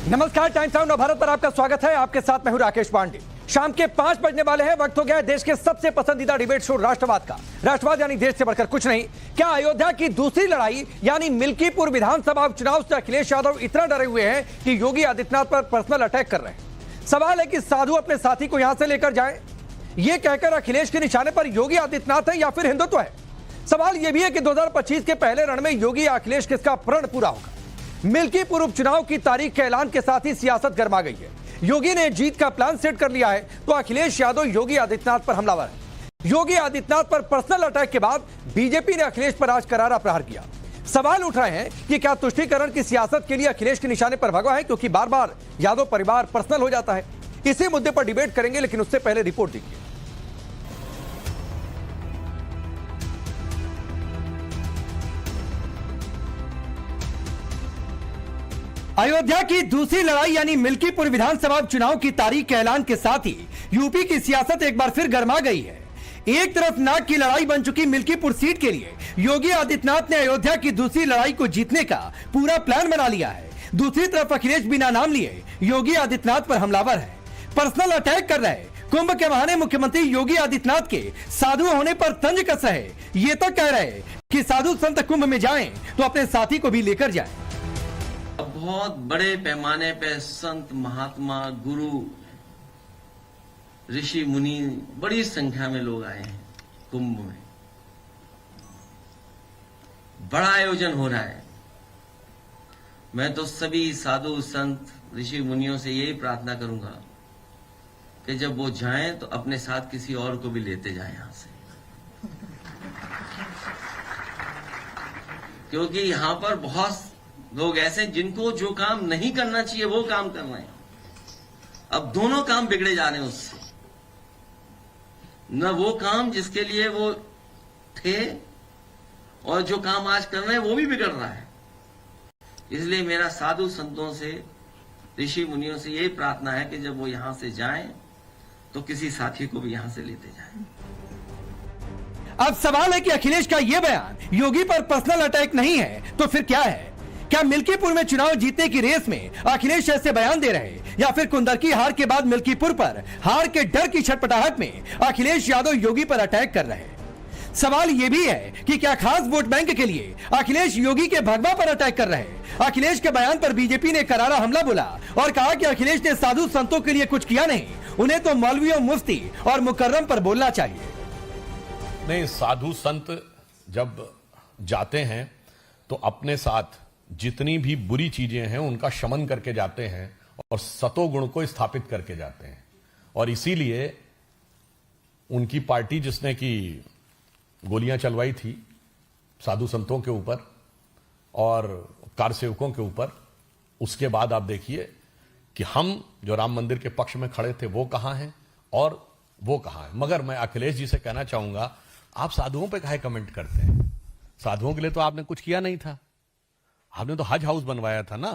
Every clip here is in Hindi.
नमस्कार, टाइम्स ऑफ भारत पर आपका स्वागत है। आपके साथ मैं हूं राकेश पांडे। शाम के 5 बजने वाले हैं। वक्त हो गया है देश के सबसे पसंदीदा डिबेट शो राष्ट्रवाद का। राष्ट्रवाद यानी देश से बढ़कर कुछ नहीं। क्या अयोध्या की दूसरी लड़ाई यानी मिल्कीपुर विधानसभा उपचुनाव से अखिलेश यादव इतना डरे हुए हैं कि योगी आदित्यनाथ पर पर्सनल अटैक कर रहे हैं? सवाल है कि साधु अपने साथी को यहां से लेकर जाए, यह कहकर अखिलेश के निशाने पर योगी आदित्यनाथ है या फिर हिंदुत्व है? सवाल यह भी है कि 2025 के पहले रण में योगी या अखिलेश किसका प्रण पूरा होगा? मिल्कीपुर उपचुनाव की तारीख के ऐलान के साथ ही सियासत गर्मा गई है। योगी ने जीत का प्लान सेट कर लिया है तो अखिलेश यादव योगी आदित्यनाथ पर हमलावर है। योगी आदित्यनाथ पर पर्सनल अटैक के बाद बीजेपी ने अखिलेश पर आज करारा प्रहार किया। सवाल उठ रहे हैं कि क्या तुष्टीकरण की सियासत के लिए अखिलेश के निशाने पर भगवा है, क्योंकि बार बार यादव परिवार पर्सनल हो जाता है। इसी मुद्दे पर डिबेट करेंगे, लेकिन उससे पहले रिपोर्ट देखिए। अयोध्या की दूसरी लड़ाई यानी मिल्कीपुर विधानसभा चुनाव की तारीख के ऐलान के साथ ही यूपी की सियासत एक बार फिर गर्मा गई है। एक तरफ नाक की लड़ाई बन चुकी मिल्कीपुर सीट के लिए योगी आदित्यनाथ ने अयोध्या की दूसरी लड़ाई को जीतने का पूरा प्लान बना लिया है। दूसरी तरफ अखिलेश बिना नाम लिए योगी आदित्यनाथ पर हमलावर है, पर्सनल अटैक कर रहे हैं। कुंभ के बहाने मुख्यमंत्री योगी आदित्यनाथ के साधु होने पर तंज कस रहे, ये तक कह रहे कि साधु संत कुंभ में जाएं तो अपने साथी को भी लेकर जाएं। बहुत बड़े पैमाने पे संत महात्मा गुरु ऋषि मुनि बड़ी संख्या में लोग आए हैं कुंभ में। बड़ा आयोजन हो रहा है। मैं तो सभी साधु संत ऋषि मुनियों से यही प्रार्थना करूंगा कि जब वो जाएं तो अपने साथ किसी और को भी लेते जाएं यहां से, क्योंकि यहां पर बहुत लोग ऐसे जिनको जो काम नहीं करना चाहिए वो काम कर रहे हैं। अब दोनों काम बिगड़े जा रहे हैं उससे। न वो काम जिसके लिए वो थे और जो काम आज कर रहे हैं वो भी बिगड़ रहा है। इसलिए मेरा साधु संतों से ऋषि मुनियों से यही प्रार्थना है कि जब वो यहां से जाएं तो किसी साथी को भी यहां से लेते जाएं। अब सवाल है कि अखिलेश का यह बयान योगी पर पर्सनल अटैक नहीं है तो फिर क्या है? क्या मिल्कीपुर में चुनाव जीतने की रेस में अखिलेश ऐसे बयान दे रहे हैं, या फिर कुंदरकी हार के बाद मिल्कीपुर पर हार के डर की छटपटाहट में अखिलेश यादव योगी पर अटैक कर रहे हैं? सवाल यह भी है कि क्या खास वोट बैंक के लिए अखिलेश योगी के भगवा पर अटैक कर रहे हैं? अखिलेश के बयान पर बीजेपी ने करारा हमला बोला और कहा कि अखिलेश ने साधु संतों के लिए कुछ किया नहीं, उन्हें तो मौलवियों, मुफ्ती और मुकर्रम पर बोलना चाहिए। नहीं, साधु संत जब जाते हैं तो अपने साथ जितनी भी बुरी चीजें हैं उनका शमन करके जाते हैं और सतोगुण को स्थापित करके जाते हैं। और इसीलिए उनकी पार्टी जिसने की गोलियां चलवाई थी साधु संतों के ऊपर और कारसेवकों के ऊपर, उसके बाद आप देखिए कि हम जो राम मंदिर के पक्ष में खड़े थे वो कहां हैं और वो कहां हैं। मगर मैं अखिलेश जी से कहना चाहूंगा, आप साधुओं पे काहे कमेंट करते हैं? साधुओं के लिए तो आपने कुछ किया नहीं था। आपने तो हज हाउस बनवाया था ना।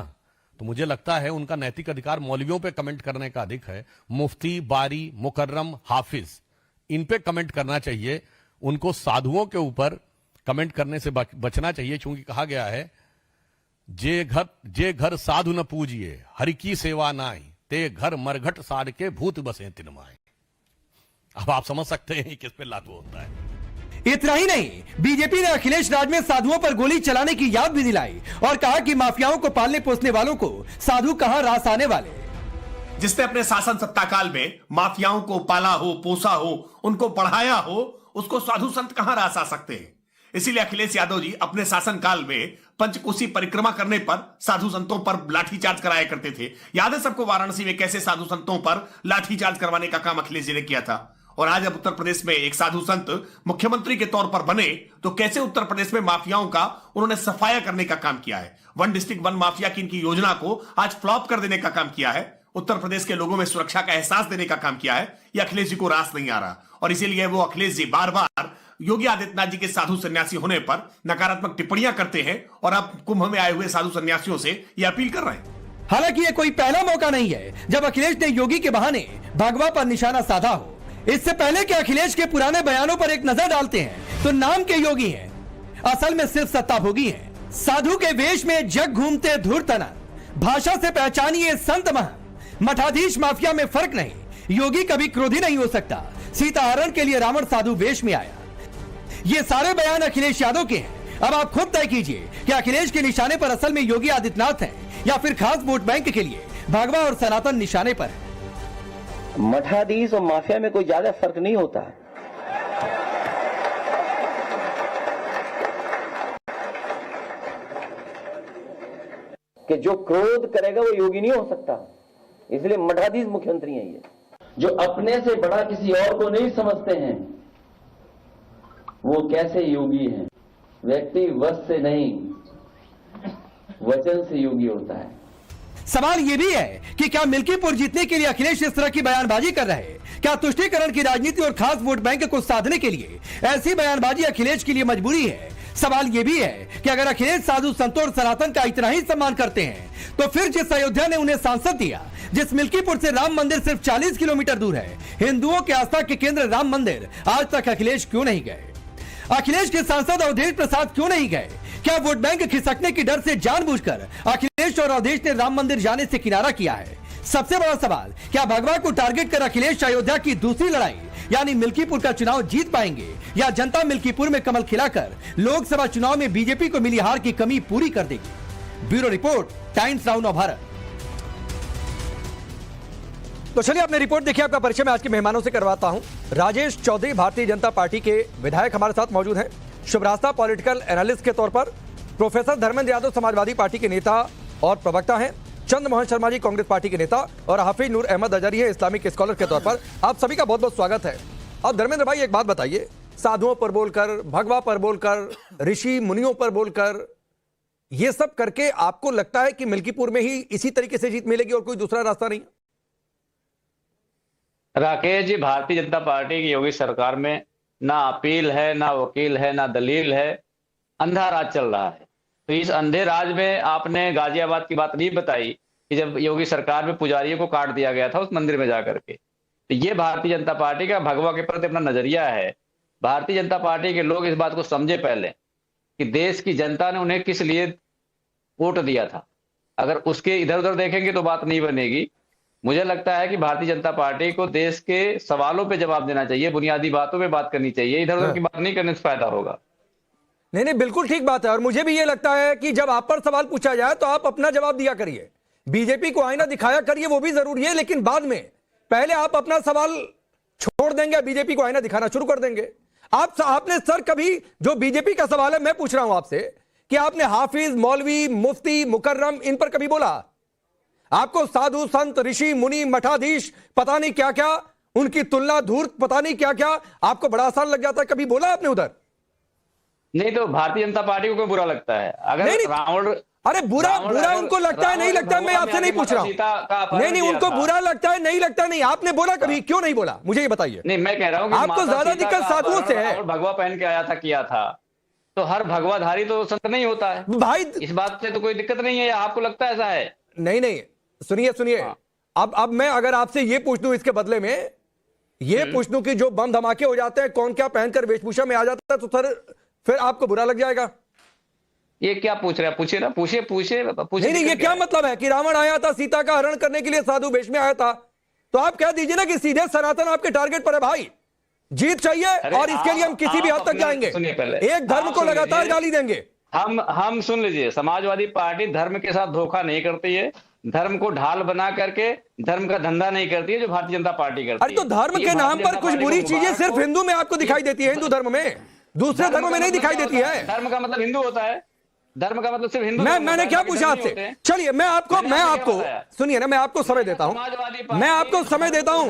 तो मुझे लगता है उनका नैतिक अधिकार मौलवियों पे कमेंट करने का अधिक है। मुफ्ती, बारी, मुकर्रम, हाफिज, इन पे कमेंट करना चाहिए। उनको साधुओं के ऊपर कमेंट करने से बचना चाहिए, क्योंकि कहा गया है जे घर साधु न पूजिए हरि की सेवा नाई, ते घर मरघट साध के भूत बसे तिनमाए। अब आप समझ सकते हैं किस पे लागू होता है। इतना ही नहीं, बीजेपी ने अखिलेश राज में साधुओं पर गोली चलाने की याद भी दिलाई और कहा कि माफियाओं को पालने पोसने वालों को साधु कहां रास आने वाले। जिसने अपने शासन सत्ता काल में माफियाओं को पाला हो, पोसा हो, उनको पढ़ाया हो, उसको साधु संत कहां रास आ सकते हैं? इसीलिए अखिलेश यादव जी अपने शासन काल में पंचकोसी परिक्रमा करने पर साधु संतों पर लाठीचार्ज कराया करते थे। याद है सबको वाराणसी में कैसे साधु संतों पर लाठीचार्ज करवाने का काम अखिलेश जी ने किया था। और आज अब उत्तर प्रदेश में एक साधु संत मुख्यमंत्री के तौर पर बने तो कैसे उत्तर प्रदेश में माफियाओं का उन्होंने सफाया करने का काम किया है। वन डिस्ट्रिक्ट वन माफिया की इनकी योजना को आज फ्लॉप कर देने का काम किया है। उत्तर प्रदेश के लोगों में सुरक्षा का एहसास देने का काम किया है। ये अखिलेश जी को रास नहीं आ रहा और इसीलिए वो अखिलेश जी बार बार योगी आदित्यनाथ जी के साधु सन्यासी होने पर नकारात्मक टिप्पणियां करते हैं और अब कुंभ में आए हुए साधु सन्यासियों से ये अपील कर रहे हैं। हालांकि ये कोई पहला मौका नहीं है जब अखिलेश ने योगी के बहाने भगवा पर निशाना साधा हो। इससे पहले कि अखिलेश के पुराने बयानों पर एक नजर डालते हैं तो नाम के योगी हैं, असल में सिर्फ सत्ता भोगी हैं। साधु के वेश में जग घूमते धूर्तनर, भाषा से पहचानिए संत मठाधीश माफिया में फर्क नहीं, योगी कभी क्रोधी नहीं हो सकता, सीता हरण के लिए रावण साधु वेश में आया। ये सारे बयान अखिलेश यादव के हैं। अब आप खुद तय कीजिए कि अखिलेश के निशाने पर असल में योगी आदित्यनाथ हैं या फिर खास वोट बैंक के लिए भगवा और सनातन निशाने पर है। मठाधीश और माफिया में कोई ज्यादा फर्क नहीं होता है। कि जो क्रोध करेगा वो योगी नहीं हो सकता, इसलिए मठाधीश मुख्यमंत्री हैं ये, जो अपने से बड़ा किसी और को नहीं समझते हैं, वो कैसे योगी हैं। व्यक्ति वश से नहीं, वचन से योगी होता है। सवाल यह भी है कि क्या मिल्कीपुर जीतने के लिए अखिलेश इस तरह की बयानबाजी कर रहे हैं? क्या तुष्टीकरण की राजनीति और खास वोट बैंक को साधने के लिए ऐसी बयानबाजी अखिलेश के लिए मजबूरी है? सवाल यह भी है कि अगर अखिलेश साधु संतों और सनातन का इतना ही सम्मान करते हैं, तो फिर जिस अयोध्या ने उन्हें सांसद दिया, जिस मिल्कीपुर से राम मंदिर सिर्फ 40 किलोमीटर दूर है, हिंदुओं के आस्था के केंद्र राम मंदिर, आज तक अखिलेश क्यों नहीं गए? अखिलेश के सांसद अवधेश प्रसाद क्यों नहीं गए? क्या वोट बैंक खिसकने की डर से जानबूझकर अखिलेश और अवधेश ने राम मंदिर जाने से किनारा किया है? सबसे बड़ा सवाल, क्या भगवा को टारगेट कर अखिलेश अयोध्या की दूसरी लड़ाई यानी मिल्कीपुर का चुनाव जीत पाएंगे, या जनता मिल्कीपुर में कमल खिलाकर लोकसभा चुनाव में बीजेपी को मिली हार की कमी पूरी कर देगी? ब्यूरो रिपोर्ट, टाइम्स नाउ नव भारत। तो चलिए आपने रिपोर्ट देखी, आपका परिचय मैं आज के मेहमानों से करवाता हूं। राजेश चौधरी भारतीय जनता पार्टी के विधायक हमारे साथ मौजूद हैं। शुभरास्ता पॉलिटिकल एनालिस्ट के तौर पर, प्रोफेसर धर्मेंद्र यादव समाजवादी पार्टी के नेता और प्रवक्ता हैं, चंद्रमोहन शर्मा जी कांग्रेस पार्टी के नेता, और हाफिज नूर अहमद अजहरी है इस्लामिक स्कॉलर के तौर पर। आप सभी का बहुत बहुत स्वागत है। अब धर्मेंद्र भाई एक बात बताइए, साधुओं पर बोलकर, भगवा पर बोलकर, ऋषि मुनियों पर बोलकर, ये सब करके आपको लगता है कि मिल्कीपुर में ही इसी तरीके से जीत मिलेगी और कोई दूसरा रास्ता नहीं? राकेश जी, भारतीय जनता पार्टी की योगी सरकार में ना अपील है, ना वकील है, ना दलील है, अंधा राज चल रहा है। तो इस अंधे राज में आपने गाजियाबाद की बात नहीं बताई कि जब योगी सरकार में पुजारियों को काट दिया गया था उस मंदिर में जाकर के। तो ये भारतीय जनता पार्टी का भगवा के प्रति अपना नजरिया है। भारतीय जनता पार्टी के लोग इस बात को समझे पहले कि देश की जनता ने उन्हें किस लिए वोट दिया था। अगर उसके इधर उधर देखेंगे तो बात नहीं बनेगी। मुझे लगता है कि भारतीय जनता पार्टी को देश के सवालों पे जवाब देना चाहिए, बुनियादी बातों पे बात करनी चाहिए, इधर उधर की बात नहीं करने से फायदा होगा। नहीं नहीं, बिल्कुल ठीक बात है। और मुझे भी ये लगता है कि जब आप पर सवाल पूछा जाए तो आप अपना जवाब दिया करिए, बीजेपी को आईना दिखाया करिए, वो भी जरूरी है, लेकिन बाद में पहले आप अपना सवाल छोड़ देंगे, बीजेपी को आईना दिखाना शुरू कर देंगे। आपने सर कभी, जो बीजेपी का सवाल है मैं पूछ रहा हूं आपसे, कि आपने हाफिज, मौलवी, मुफ्ती, मुकर्रम, इन पर कभी बोला? आपको साधु संत ऋषि मुनि मठाधीश पता नहीं क्या क्या, उनकी तुलना धूर्त पता नहीं क्या क्या, आपको बड़ा आसान लग जाता है, कभी बोला आपने उधर? नहीं तो भारतीय जनता पार्टी को क्यों बुरा लगता है? अगर नहीं, रावण, अरे बुरा उनको लगता है, नहीं लगता, मैं आपसे नहीं पूछ रहा हूं। नहीं, उनको बुरा लगता है, नहीं लगता नहीं। आपने बोला कभी? क्यों नहीं बोला, मुझे ये बताइए। नहीं, मैं कह रहा हूं कि आपको ज्यादा दिक्कत साधुओं से है। भगवा पहन के आया था, किया था, तो हर भगवाधारी तो संत नहीं होता है भाई। इस बात से तो कोई दिक्कत नहीं है, आपको लगता है ऐसा है? नहीं, सुनिए। अब मैं अगर आपसे ये पूछ दूं, इसके बदले में ये पूछ दूं कि जो बम धमाके हो जाते हैं, कौन क्या पहनकर वेशभूषा में आ जाता है, तो सर फिर आपको बुरा लग जाएगा? ये क्या पूछ रहे हैं? पूछिए ना, पूछिए। नहीं, ये क्या मतलब है कि रावण आया था सीता का हरण करने के लिए, साधु वेश में आया था, तो आप कह दीजिए ना कि सीधे सनातन आपके टारगेट पर है। भाई जीत चाहिए, और इसके लिए हम किसी भी हद तक जाएंगे, एक धर्म को लगातार गाली देंगे। हम सुन लीजिए, समाजवादी पार्टी धर्म के साथ धोखा नहीं करती है, धर्म को ढाल बना करके धर्म का धंधा नहीं करती है, जो भारतीय जनता पार्टी करती है। अरे तो धर्म के नाम पर कुछ बुरी चीजें सिर्फ हिंदू में आपको दिखाई देती है, हिंदू धर्म में, दूसरे धर्म में नहीं दिखाई देती है। धर्म का मतलब हिंदू होता है, धर्म का मतलब सिर्फ हिंदू। मैंने क्या पूछा आपसे? चलिए मैं आपको सुनिए ना, मैं आपको समय देता हूं, मैं आपको समय देता हूं,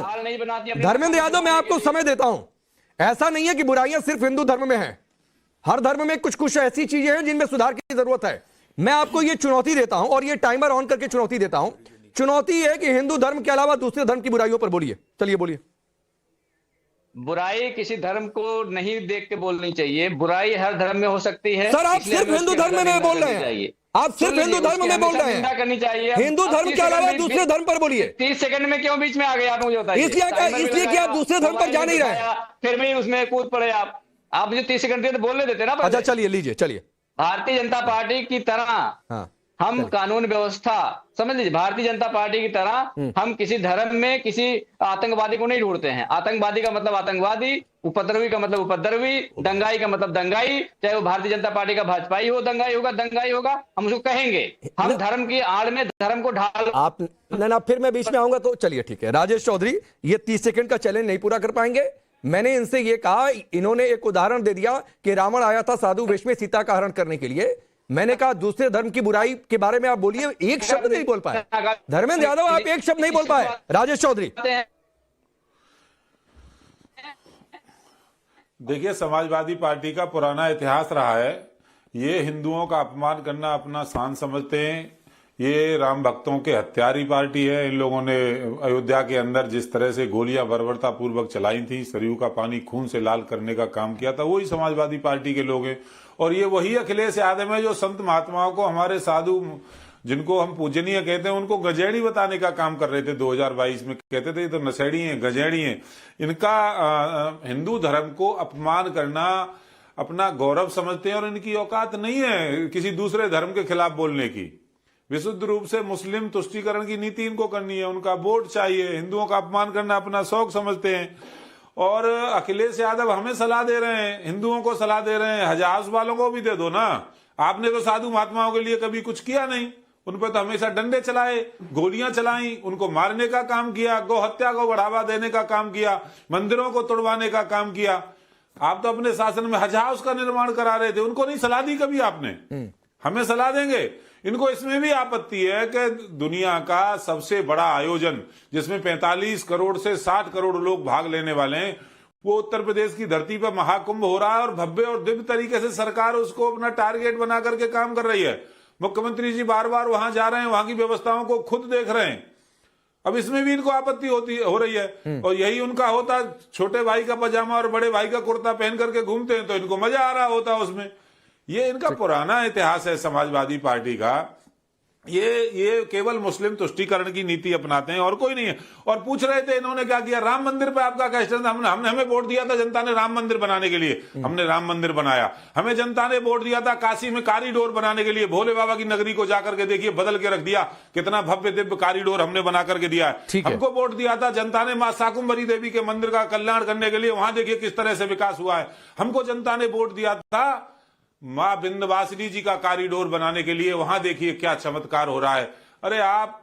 धर्मेंद्र यादव, मैं आपको समय देता हूं। ऐसा नहीं है कि बुराइयां सिर्फ हिंदू धर्म में हैं, हर धर्म में कुछ ऐसी चीजें हैं जिनमें सुधार की जरूरत है। मैं आपको ये चुनौती देता हूं, और ये टाइमर ऑन करके चुनौती देता हूं। चुनौती है कि हिंदू धर्म के अलावा दूसरे धर्म की बुराइयों पर बोलिए। चलिए बोलिए। बुराई किसी धर्म को नहीं देख के बोलनी चाहिए, बुराई हर धर्म में हो सकती है। सर आप सिर्फ हिंदू धर्म में बोल रहे हैं, आप सिर्फ हिंदू धर्म में बोल रहे हैं, करनी चाहिए। हिंदू धर्म के अलावा दूसरे धर्म पर बोलिए। 30 सेकंड में क्यों बीच में आ गए आप, मुझे बताइए। इसलिए कि आप दूसरे धर्म पर जा नहीं रहे, फिर भी उसमें कूद पड़े आप मुझे 30 सेकंड दिए तो बोलने देते ना। अच्छा चलिए, लीजिए, चलिए। भारतीय जनता पार्टी की तरह हम कानून व्यवस्था समझ लीजिए, भारतीय जनता पार्टी की तरह हम किसी धर्म में किसी आतंकवादी को नहीं ढूंढते हैं। आतंकवादी का मतलब आतंकवादी, उपद्रवी का मतलब उपद्रवी, दंगाई का मतलब दंगाई, चाहे वो भारतीय जनता पार्टी का भाजपाई हो, दंगाई होगा, हम उसको कहेंगे। हम धर्म की आड़ में धर्म को ढाल आप ना फिर मैं बीच में आऊंगा तो चलिए ठीक है। राजेश चौधरी ये 30 सेकंड का चैलेंज नहीं पूरा कर पाएंगे। मैंने इनसे ये कहा, इन्होंने एक उदाहरण दे दिया कि रावण आया था साधु वेश में सीता का हरण करने के लिए। मैंने कहा दूसरे धर्म की बुराई के बारे में आप बोलिए, एक शब्द नहीं बोल पाए। धर्मेंद्र यादव आप एक शब्द नहीं बोल पाए। राजेश चौधरी देखिए, समाजवादी पार्टी का पुराना इतिहास रहा है, ये हिंदुओं का अपमान करना अपना शान समझते हैं। ये राम भक्तों के हत्यारी पार्टी है। इन लोगों ने अयोध्या के अंदर जिस तरह से गोलियां बर्बरता पूर्वक चलाई थी, सरयू का पानी खून से लाल करने का काम किया था, वही समाजवादी पार्टी के लोग हैं। और ये वही अखिलेश यादव है जो संत महात्माओं को, हमारे साधु जिनको हम पूजनीय कहते हैं, उनको गजेड़ी बताने का काम कर रहे थे। 2022 में कहते थे ये तो नशेड़ी हैं, गजेड़ी हैं। इनका हिंदू धर्म को अपमान करना अपना गौरव समझते हैं और इनकी औकात नहीं है किसी दूसरे धर्म के खिलाफ बोलने की। विशुद्ध रूप से मुस्लिम तुष्टीकरण की नीति इनको करनी है, उनका वोट चाहिए। हिंदुओं का अपमान करना अपना शौक समझते हैं। और अखिलेश यादव हमें सलाह दे रहे हैं, हिंदुओं को सलाह दे रहे हैं, हजास वालों को भी दे दो ना। आपने तो साधु महात्माओं के लिए कभी कुछ किया नहीं, उन पर तो हमेशा डंडे चलाए, गोलियां चलाई, उनको मारने का काम किया, गौ हत्या को बढ़ावा देने का काम किया, मंदिरों को तोड़वाने का काम किया। आप तो अपने शासन में हज हाउस का निर्माण करा रहे थे, उनको नहीं सलाह दी कभी आपने। हमें सलाह देंगे। इनको इसमें भी आपत्ति है कि दुनिया का सबसे बड़ा आयोजन जिसमें 45 करोड़ से 60 करोड़ लोग भाग लेने वाले हैं, वो उत्तर प्रदेश की धरती पर महाकुंभ हो रहा है और भव्य और दिव्य तरीके से सरकार उसको अपना टारगेट बना करके काम कर रही है। मुख्यमंत्री जी बार बार वहां जा रहे हैं, वहां की व्यवस्थाओं को खुद देख रहे हैं। अब इसमें भी इनको आपत्ति हो रही है। और यही उनका होता, छोटे भाई का पजामा और बड़े भाई का कुर्ता पहन करके घूमते हैं तो इनको मजा आ रहा होता उसमें। ये इनका पुराना इतिहास है समाजवादी पार्टी का। ये केवल मुस्लिम तुष्टीकरण की नीति अपनाते हैं और कोई नहीं है। और पूछ रहे थे इन्होंने क्या किया, राम मंदिर पे आपका क्या स्टैंड? हमने हमें वोट दिया था जनता ने राम मंदिर बनाने के लिए, हमने राम मंदिर बनाया। हमें जनता ने वोट दिया था काशी में कॉरिडोर बनाने के लिए, भोले बाबा की नगरी को जाकर के देखिए, बदल के रख दिया, कितना भव्य दिव्य कॉरिडोर हमने बना करके दिया है। हमको वोट दिया था जनता ने मां शाकुंभरी देवी के मंदिर का कल्याण करने के लिए, वहां देखिए किस तरह से विकास हुआ है। हमको जनता ने वोट दिया था मां विंध्यवासिनी जी का कॉरिडोर बनाने के लिए, वहां देखिए क्या चमत्कार हो रहा है। अरे आप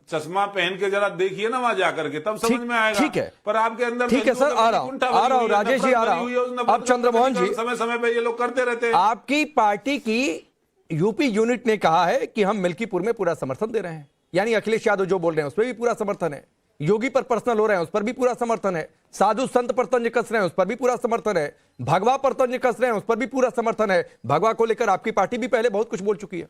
चश्मा पहन के जरा देखिए ना वहां जाकर के, तब समझ में आएगा। ठीक है, पर आपके अंदर ठीक है सर, आ रहा हूं राजेश जी, आ रहा हूं। अब चंद्रमोहन जी, समय समय पे ये लोग करते रहते हैं। आपकी पार्टी की यूपी यूनिट ने कहा है कि हम मिल्कीपुर में पूरा समर्थन दे रहे हैं, यानी अखिलेश यादव जो बोल रहे हैं उस पर भी पूरा समर्थन है, योगी पर पर्सनल हो रहे हैं उस पर भी पूरा समर्थन है, साधु संत पर तंज कस रहे हैं उस पर भी पूरा समर्थन है, भगवा पर तंज कस रहे हैं उस पर भी पूरा समर्थन है। भगवा को लेकर आपकी पार्टी भी पहले बहुत कुछ बोल चुकी है।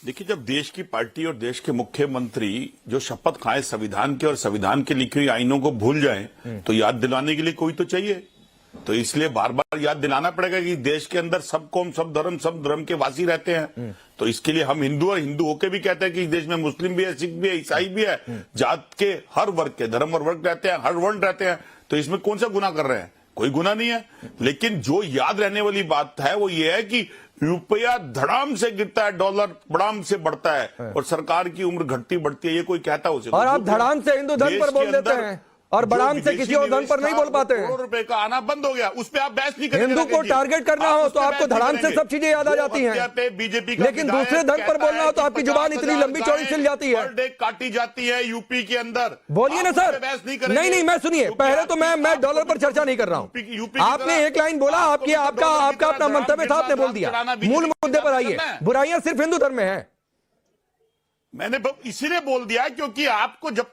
देखिए, जब देश की पार्टी और देश के मुख्यमंत्री जो शपथ खाए संविधान के और संविधान के लिखी हुई आइनों को भूल जाएं, तो याद दिलाने के लिए कोई तो चाहिए। तो इसलिए बार बार याद दिलाना पड़ेगा कि देश के अंदर सब कौम सब धर्म के वासी रहते हैं। तो इसके लिए हम हिंदू और हिंदू होके भी कहते हैं कि इस देश में मुस्लिम भी है, सिख भी है, ईसाई भी है, जात के हर वर्ग के धर्म और वर्ग रहते हैं, हर वर्ण रहते हैं। तो इसमें कौन सा गुनाह कर रहे हैं? कोई गुनाह नहीं है। लेकिन जो याद रहने वाली बात है वो ये है कि रुपया धड़ाम से गिरता है, डॉलर बड़ाम से बढ़ता है और सरकार की उम्र घटती बढ़ती है। ये कोई कहता है उसे, और आप धड़ाम से हिंदू धर्म पर बोल देते हैं और बड़ाम से किसी और धर्म पर नहीं बोल पाते हैं। करोड़ रुपए का आना बंद हो गया, उस पर आप बहस नहीं करेंगे। हिंदू को टारगेट करना हो तो आपको धड़ाम से सब चीजें याद आ जाती हैं, बीजेपी लेकिन दूसरे धर्म पर बोलना हो तो आपकी जुबान इतनी लंबी चौड़ी चल जाती है। पर डे काटी जाती है यूपी के अंदर। बोलिए ना सर। नहीं, मैं सुनिए, पहले तो मैं डॉलर पर चर्चा नहीं कर रहा हूं। आपने एक लाइन बोला, आपका अपना मंतव्य था, आपने बोल दिया। मूल मुद्दे पर आइए। बुराइयां सिर्फ हिंदू धर्म में है। मैंने इसीलिए बोल दिया क्योंकि आपको जब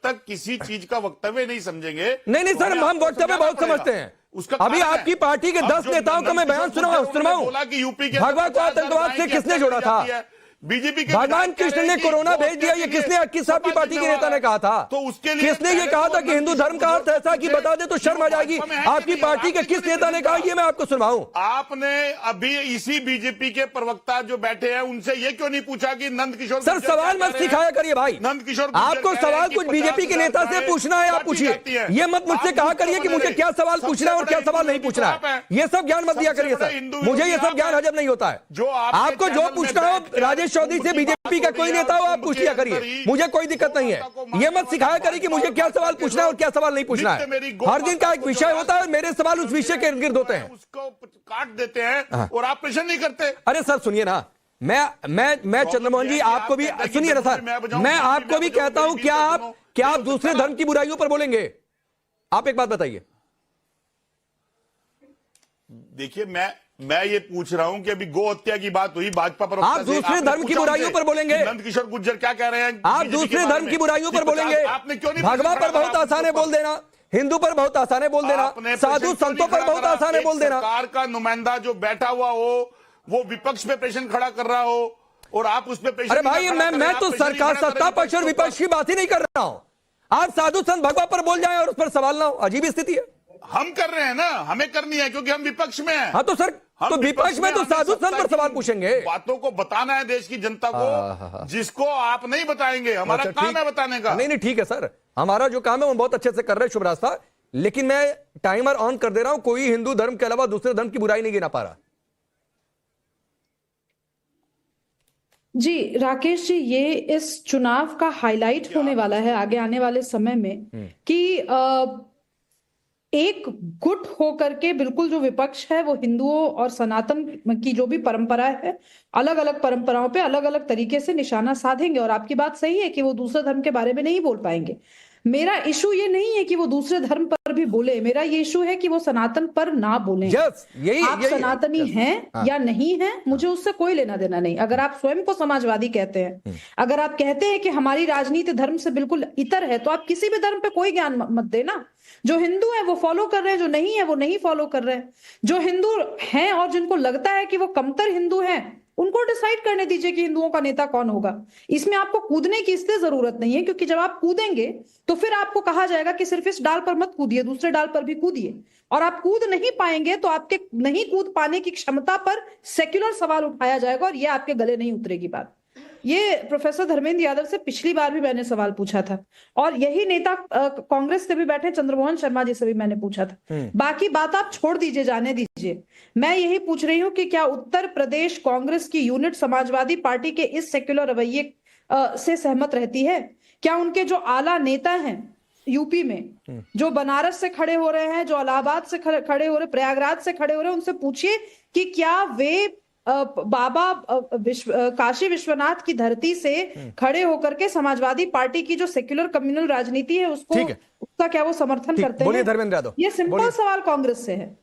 तक किसी चीज का वक्तव्य नहीं समझेंगे। नहीं सर, हम वक्तव्य बहुत समझते हैं। अभी आपकी पार्टी के 10 नेताओं का मैं बयान सुनाऊं? बोला कि यूपी के भगवा को आतंकवाद से किसने जोड़ा था? बीजेपी के भगवान कृष्ण ने कोरोना भेज दिया, ये किसने? किस आपकी पार्टी के नेता ने कहा था? तो उसके लिए किसने ये कहा था कि हिंदू धर्म का अर्थ ऐसा कि बता दे तो शर्म आ जाएगी? आपकी पार्टी के किस नेता ने कहा? ये मैं आपको सुनवाऊं। आपने अभी इसी बीजेपी के प्रवक्ता जो बैठे हैं उनसे ये क्यों नहीं पूछा कि नंद किशोर सर सवाल मत सिखाया करिए भाई। नंद किशोर आपको सवाल कुछ बीजेपी के नेता से पूछना है, आप पूछिए। ये मत मुझसे कहा करिए कि मुझे क्या सवाल पूछना है और क्या सवाल नहीं पूछना है। ये सब ज्ञान मत दिया करिए सर, मुझे ये सब ज्ञान हजम नहीं होता है। आपको जो पूछना हो राजेश चौधरी से, बीजेपी का कोई नेता हो, आप पूछिया करिए, मुझे कोई दिक्कत नहीं है। ये मत सिखाया करिए कि मुझे क्या सवाल पूछना है और क्या सवाल नहीं पूछना है। हर दिन का एक विषय होता है, मेरे सवाल उस विषय के इर्द-गिर्द होते हैं। उसको काट देते हैं और आप प्रश्न नहीं करते। अरे सर सुनिए ना, मैं चंद्रमोहन जी आपको भी सुनिए ना सर, मैं आपको भी कहता हूं, क्या आप दूसरे धर्म की बुराइयों पर बोलेंगे? आप एक बात बताइए। देखिए मैं ये पूछ रहा हूं कि अभी गो हत्या की बात हुई भाजपा पर, आप दूसरे धर्म की बुराइयों पर बोलेंगे? नंद किशोर गुर्जर क्या कह रहे हैं? आप दूसरे धर्म की बुराइयों पर बोलेंगे? आपने क्यों नहीं? भगवा पर बहुत आसान है बोल देना, हिंदू पर बहुत आसान है बोल देना, साधु संतों पर बहुत आसान है बोल देना। सरकार का नुमाइंदा जो बैठा हुआ हो वो विपक्ष पे प्रश्न खड़ा कर रहा हो और आप उस पर। अरे भाई मैं तो सरकार, सत्ता पक्ष और विपक्ष की बात ही नहीं कर रहा हूं। आप साधु संत भगवा पर बोल जाएं और उस पर सवाल ना हो, अजीब स्थिति है। हम कर रहे हैं ना, हमें करनी है क्योंकि हम विपक्ष में हैं। हाँ तो सर, तो विपक्ष में तो साधु संत पर सवाल पूछेंगे। बातों को बताना है देश की जनता को, जिसको आप नहीं बताएंगे। हमारा काम है बताने का। नहीं ठीक है सर, हमारा जो काम है वो बहुत अच्छे से कर रहे हैं, शुभ रास्ता। लेकिन मैं टाइमर ऑन कर दे रहा हूं, कोई हिंदू धर्म के अलावा दूसरे धर्म की बुराई नहीं गिना पा रहा। जी राकेश जी, ये इस चुनाव का हाईलाइट होने वाला है आगे आने वाले समय में कि एक गुट होकर के बिल्कुल जो विपक्ष है वो हिंदुओं और सनातन की जो भी परंपरा है, अलग अलग परंपराओं पे अलग अलग तरीके से निशाना साधेंगे। और आपकी बात सही है कि वो दूसरे धर्म के बारे में नहीं बोल पाएंगे। मेरा इशू ये नहीं है कि वो दूसरे धर्म पर भी बोले, मेरा ये इशू है कि वो सनातन पर ना बोले। आप सनातनी हैं या नहीं हैं, मुझे उससे कोई लेना देना नहीं। अगर आप स्वयं को समाजवादी कहते हैं, अगर आप कहते हैं कि हमारी राजनीति धर्म से बिल्कुल इतर है, तो आप किसी भी धर्म पे कोई ज्ञान मत देना। जो हिंदू है वो फॉलो कर रहे हैं, जो नहीं है वो नहीं फॉलो कर रहे हैं। जो हिंदू हैं और जिनको लगता है कि वो कमतर हिंदू हैं, उनको डिसाइड करने दीजिए कि हिंदुओं का नेता कौन होगा। इसमें आपको कूदने की इसलिए जरूरत नहीं है क्योंकि जब आप कूदेंगे तो फिर आपको कहा जाएगा कि सिर्फ इस डाल पर मत कूदिए, दूसरे डाल पर भी कूदिए। और आप कूद नहीं पाएंगे तो आपके नहीं कूद पाने की क्षमता पर सेक्युलर सवाल उठाया जाएगा और ये आपके गले नहीं उतरेगी बात। ये प्रोफेसर धर्मेंद्र यादव से पिछली बार भी मैंने सवाल पूछा था और यही नेता कांग्रेस से भी बैठे चंद्रमोहन शर्मा जी से भी मैंने पूछा था। बाकी बात आप छोड़ दीजिए, जाने दीजिए। मैं यही पूछ रही हूँ कि क्या उत्तर प्रदेश कांग्रेस की यूनिट समाजवादी पार्टी के इस सेक्युलर रवैये से सहमत रहती है? क्या उनके जो आला नेता हैं यूपी में, जो बनारस से खड़े हो रहे हैं, जो इलाहाबाद से खड़े हो रहे, प्रयागराज से खड़े हो रहे हैं, उनसे पूछिए कि क्या वे बाबा काशी विश्वनाथ की धरती से खड़े होकर के समाजवादी पार्टी की जो सेक्युलर कम्युनल राजनीति है उसका क्या वो समर्थन करते हैं? धर्मेंद्र यादव, ये सिंपल सवाल कांग्रेस से है।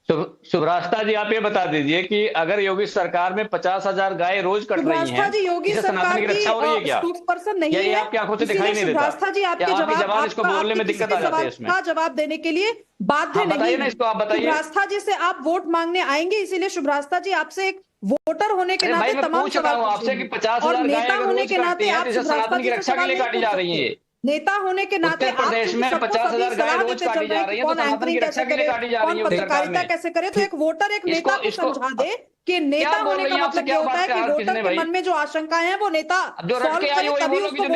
शुभरास्ता जी, आप ये बता दीजिए कि अगर योगी सरकार में 50,000 गाय रोज कट रही हैं, जी योगी सरकार की स्पोक्सपर्सन नहीं है, आपकी आंखों से दिखाई नहीं देता। शुभरास्ता जी आपके जवाब इसको बोलने में दिक्कत आ जाती है इसमें। जवाब देने के लिए बाध्य नहीं है। इसको आप बताइए। शुभरास्ता जी से आप वोट मांगने आएंगे, इसीलिए शुभरास्ता जी आपसे एक वोटर होने के नाते तमाम सवाल आपसे कि 50,000 नेता होने के नाते आप सनातन की रक्षा के लिए काटी जा रही है। नेता होने के नाते उत्तर प्रदेश में 50,000 गाय रोज काटी जा रही है, तो सनातन की रक्षा के लिए काटी जा रही है। पत्रकारिता कैसे करे? तो एक वोटर एक नेता को समझा दे कि नेता होने का मतलब क्या होता है कि वोटर के मन में जो आशंकाएं हैं वो नेता सॉल्व करे, तभी उसको वोट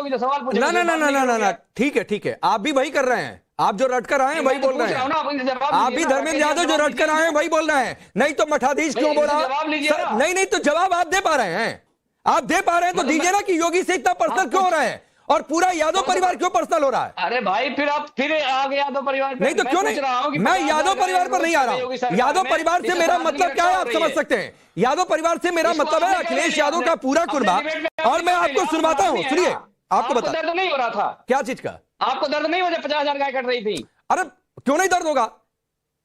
मिलेगा। ना, ठीक है, आप भी वही कर रहे हैं। आप जो रटकर आए हैं वही बोल रहे हैं। आप भी धर्मेंद्र यादव जो रटकर आए हैं वही बोल रहे हैं। नहीं तो मठाधीश क्यों बोला? नहीं तो जवाब आप दे पा रहे हैं। आप दे पा रहे हैं तो दीजिए ना कि योगी से इतना पर्सनल क्यों हो रहा है और पूरा यादव परिवार क्यों पर्सनल हो रहा है? अरे भाई फिर आप फिर आगे यादव परिवार नहीं तो क्यों नहीं? मैं यादव परिवार पर नहीं आ रहा हूं। यादव परिवार से मेरा मतलब क्या है आप समझ सकते हैं। यादव परिवार से मेरा मतलब है अखिलेश यादव का पूरा कुर्बा। और मैं आपको सुनवाता हूं, सुनिए। आपको बता, दर्द नहीं हो रहा था? क्या चीज का? आपको दर्द नहीं हो जब 50,000 गाय कट रही थी? अरे क्यों नहीं दर्द होगा?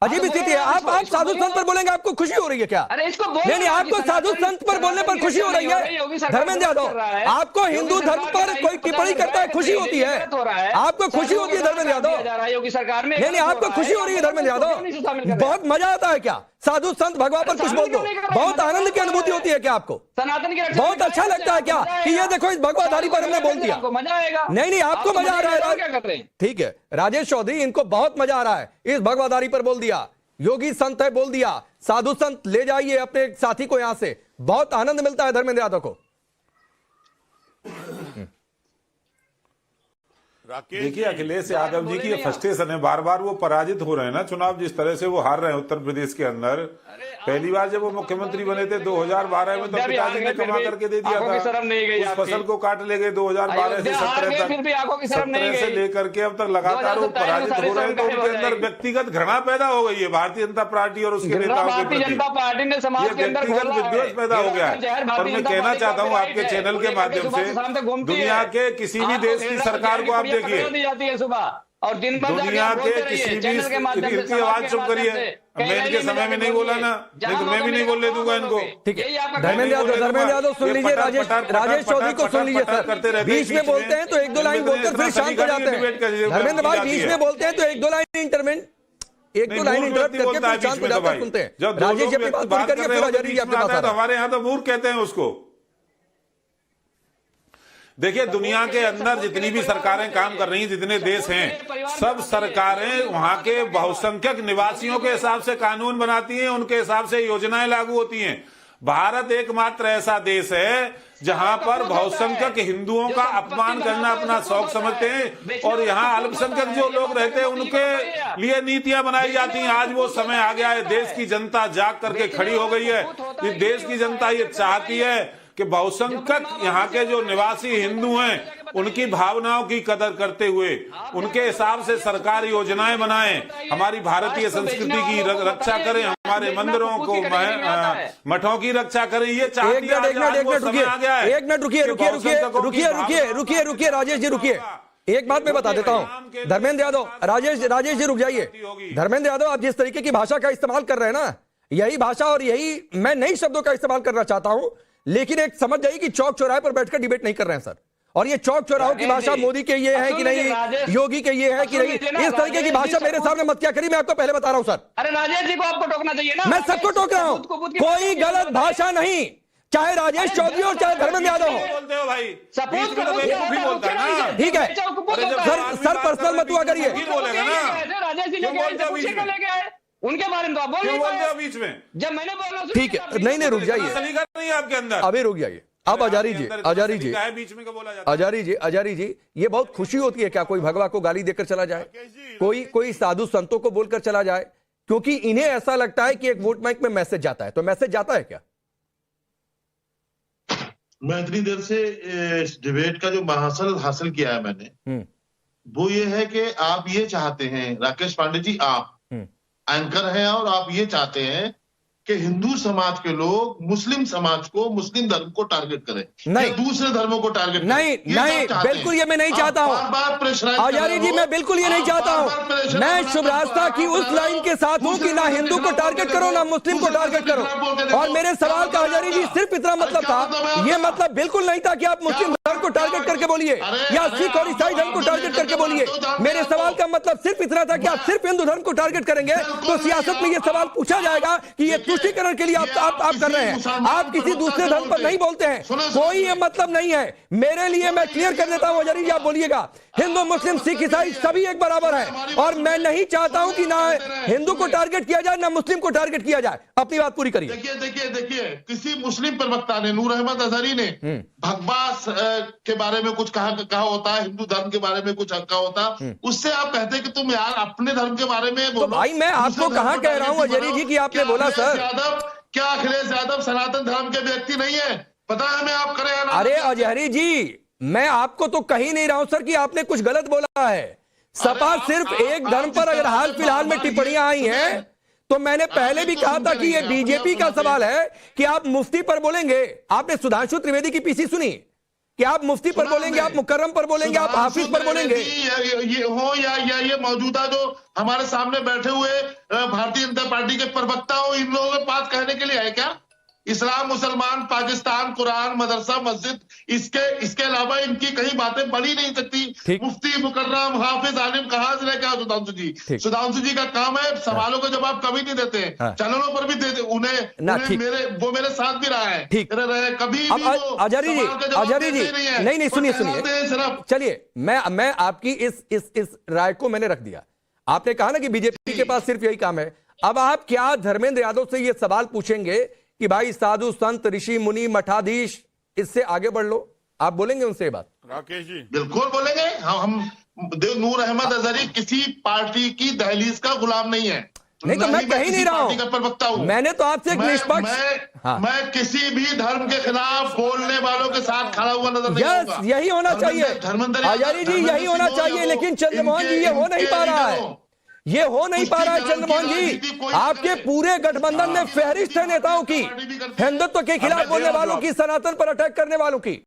अजीब स्थिति है। आप साधु संत पर बोलेंगे, आपको खुशी हो रही है क्या? अरे इसको नहीं, आपको साधु संत पर बोलने पर खुशी हो रही है। धर्मेंद्र यादव, आपको हिंदू धर्म पर कोई टिप्पणी करता है खुशी होती है? आपको खुशी होती है धर्मेंद्र यादव? योगी सरकार में नहीं, आपको खुशी हो रही है धर्मेंद्र यादव? बहुत मजा आता है क्या? साधु संत भगवा पर कुछ बोल दो। बहुत आनंद की अनुभूति होती है क्या आपको? सनातन की रक्षा बहुत अच्छा लगता है क्या कि ये देखो इस भगवाधारी पर हमने बोल दिया? मजा आएगा। नहीं, आपको मजा आ रहा है। क्या कर रहे हैं? ठीक है राजेश चौधरी, इनको बहुत मजा आ रहा है, इस भगवाधारी पर बोल दिया, योगी संत है बोल दिया, साधु संत ले जाइए अपने साथी को यहां से, बहुत आनंद मिलता है धर्मेंद्र यादव को। देखिए अखिलेश यादव जी की ये फ्रस्ट्रेशन है, बार बार वो पराजित हो रहे हैं ना चुनाव, जिस तरह से वो हार रहे हैं उत्तर प्रदेश के अंदर। पहली बार जब वो मुख्यमंत्री बने थे 2012 में, तो पिताजी ने कमा करके दे दिया था, उस फसल को काट ले गए 2012 से 17 तक, 17 से लेकर के अब तक लगातार वो पराजित हो रहे हैं। तो उनके अंदर व्यक्तिगत घृणा पैदा हो गई है भारतीय जनता पार्टी और उसके नेताओं के प्रति, ये व्यक्तिगत विद्वेष पैदा हो गया है। और मैं कहना चाहता हूँ आपके चैनल के माध्यम से, दुनिया के किसी भी देश की सरकार को आप देखिए, और दिन भर दुनिया के किसी भी, इनकी आवाज चुप करिए, मैं इनके समय में नहीं बोला ना, नहीं तो मैं भी नहीं बोलने दूंगा इनको। ठीक है धर्मेंद्र यादव सुन लीजिए, राजेश चौधरी को सुन लीजिए सर, बीच में बोलते हैं तो एक दो लाइन बोलकर फिर शांत हो जाते हैं। धर्मेंद्र भाई बीच में बोलते हैं तो एक दो लाइन इंटरप्ट करके फिर शांत हो जाते हैं, सुनते हैं। राजेश अपनी बात पूरी करिए, फिर आजादी जी आपके पास आ रहा है। हमारे यहाँ तो मूर्ख कहते हैं उसको। देखिए दुनिया के अंदर जितनी भी सरकारें काम कर रही हैं, जितने देश हैं, सब सरकारें वहां के बहुसंख्यक निवासियों के हिसाब से कानून बनाती हैं, उनके हिसाब से योजनाएं लागू होती हैं। भारत एकमात्र ऐसा देश है जहां पर बहुसंख्यक हिंदुओं का अपमान करना अपना शौक समझते हैं, और यहाँ अल्पसंख्यक जो लोग रहते हैं उनके लिए नीतियां बनाई जाती हैं। आज वो समय आ गया है, देश की जनता जाग करके खड़ी हो गई है। ये देश की जनता ये चाहती है कि बहुसंख्यक यहाँ के जो निवासी हिंदू हैं उनकी भावनाओं की कदर करते हुए उनके हिसाब से सरकार योजनाएं बनाएं, हमारी भारतीय संस्कृति की रक्षा करें, हमारे मंदिरों को मठों की रक्षा करें। ये चाहती है। एक मिनट रुकिए राजेश जी रुकिए, एक बात मैं बता देता हूं धर्मेंद्र यादव, राजेश जी रुक जाइए। धर्मेंद्र यादव आप जिस तरीके की भाषा का इस्तेमाल कर रहे हैं ना, यही भाषा और यही मैं नई शब्दों का इस्तेमाल करना चाहता हूं, लेकिन एक समझ जाइए कि चौक चौराहे पर बैठकर डिबेट नहीं कर रहे हैं सर। और ये चौक चौराहों की भाषा मोदी के ये है कि नहीं, योगी के ये है कि नहीं, इस तरीके की भाषा मेरे सामने मत क्या करिए, मैं आपको पहले बता रहा हूं सर। अरे राजेश जी को आपको टोकना चाहिए ना। मैं सबको टोक रहा हूं, कोई गलत भाषा नहीं, चाहे राजेश चौधरी हो चाहे धर्मेंद्र यादव हो। बोलते हो भाई, सपोर्ट करो, ठीक है सर पर्सनल मत हुआ करिए। राजेश जी लेके आए उनके बारे में तो आप बोल बोलते बीच में, जब मैंने बोला ठीक है, नहीं रुक जाइए, नहीं आपके अंदर अभी रुक जाइए। अब आजारी जी बीच में बोला जाता है। आजारी जी ये बहुत खुशी होती है क्या कोई भगवा को गाली देकर चला जाए, कोई साधु संतों को बोलकर चला जाए, क्योंकि इन्हें ऐसा लगता है कि एक वोट बैंक में मैसेज जाता है, तो मैसेज जाता है क्या? मैं इतनी देर से इस डिबेट का जो महासल हासिल किया है मैंने, वो ये है कि आप ये चाहते हैं राकेश पांडे जी, आप एंकर हैं और आप ये चाहते हैं कि हिंदू समाज के लोग मुस्लिम समाज को, मुस्लिम धर्म को टारगेट करें, नहीं दूसरे धर्मों को टारगेट नहीं, बिल्कुल ये मैं नहीं चाहता हूं आजारी जी, मैं बिल्कुल ये नहीं चाहता हूं। मैं शुभ रास्ता की उस लाइन के साथ हूं कि ना हिंदू को टारगेट करो ना मुस्लिम को टारगेट करो। और मेरे सवाल का आजारी जी सिर्फ इतना मतलब था, ये मतलब बिल्कुल नहीं था कि आप मुस्लिम धर्म को टारगेट करके बोलिए या सिख और ईसाई धर्म को टारगेट करके बोलिए। मेरे सवाल का मतलब सिर्फ इतना था कि आप सिर्फ हिंदू धर्म को टारगेट करेंगे तो सियासत में ये सवाल पूछा जाएगा कि ये तुष्टीकरण के लिए आप कर रहे हैं, आप किसी दूसरे धर्म पर नहीं बोलते हैं, कोई ये मतलब नहीं है। मेरे लिए मैं क्लियर कर देता हूं आजारी जी, आप बोलिएगा हिंदू मुस्लिम सिख ईसाई सभी एक बराबर हैं, और मैं नहीं चाहता हूं कि ना हिंदू को टारगेट किया जाए ना मुस्लिम को टारगेट किया जाए। अपनी बात पूरी करिए। देखिए किसी मुस्लिम प्रवक्ता ने, नूर अहमद अजहरी ने भगवास के बारे में कुछ कहा होता है, हिंदू धर्म के बारे में कुछ कहा होता, उससे आप कहते कि तुम यार अपने धर्म के बारे में बोलो। तो भाई मैं आपको कहां कह रहा हूं अजहरी जी कि आपने बोला सर, क्या अखिलेश यादव सनातन धर्म के व्यक्ति नहीं है? पता है मैं आप करें। अरे अजहरी जी मैं आपको तो कहीं नहीं रहा हूं सर कि आपने कुछ गलत बोला है। सपा सिर्फ एक धर्म पर अगर हाल फिलहाल में टिप्पणियां आई हैं तो मैंने पहले भी कहा था कि ये बीजेपी का सवाल है कि आप मुफ्ती पर बोलेंगे। आपने सुधांशु त्रिवेदी की पीसी सुनी कि आप मुफ्ती पर बोलेंगे, आप मुकर्रम पर बोलेंगे, आप हाफिज पर बोलेंगे। ये हो या ये मौजूदा जो हमारे सामने बैठे हुए भारतीय जनता पार्टी के प्रवक्ता हो, इन लोगों के पास कहने के लिए है क्या? इस्लाम, मुसलमान, पाकिस्तान, कुरान, मदरसा, मस्जिद, इसके अलावा इनकी कहीं बातें बढ़ी नहीं सकती। मुफ्ती, मुकर्रम, हाफिज, आलिम कहां से लेकर सुधांशु जी? सुधांशु जी का काम है सवालों का जवाब कभी नहीं देते हैं, चैनलों पर भी देते, वो मेरे साथ भी रहा है, कभी भी आजारी जी नहीं सुनिए, चलिए मैं आपकी इस राय को मैंने रख दिया। आपने कहा ना कि बीजेपी के पास सिर्फ यही काम है। अब आप क्या धर्मेंद्र यादव से ये सवाल पूछेंगे कि भाई साधु संत ऋषि मुनि मठाधीश इससे आगे बढ़ लो? आप बोलेंगे उनसे ये बात? राकेश जी बिल्कुल बोलेंगे। हम नूर अहमद अजहरी किसी पार्टी की दहलीज का गुलाम नहीं है। नहीं तो मैं कहीं नहीं रहा हूं, प्रवक्ता हूं। मैंने तो आपसे एक निष्पक्ष मैं किसी भी धर्म के खिलाफ बोलने वालों के साथ खड़ा हुआ नजर नहीं आऊंगा। यही होना चाहिए आजारी जी, यही होना चाहिए। लेकिन चंद्रमोहन जी ये हो नहीं पा रहा है, ये हो नहीं पा रहा है चंद्रमोहन जी। आपके पूरे गठबंधन में फहरिस्त है नेताओं की, हिंदुत्व के खिलाफ बोलने वालों की, सनातन पर अटैक करने वालों की।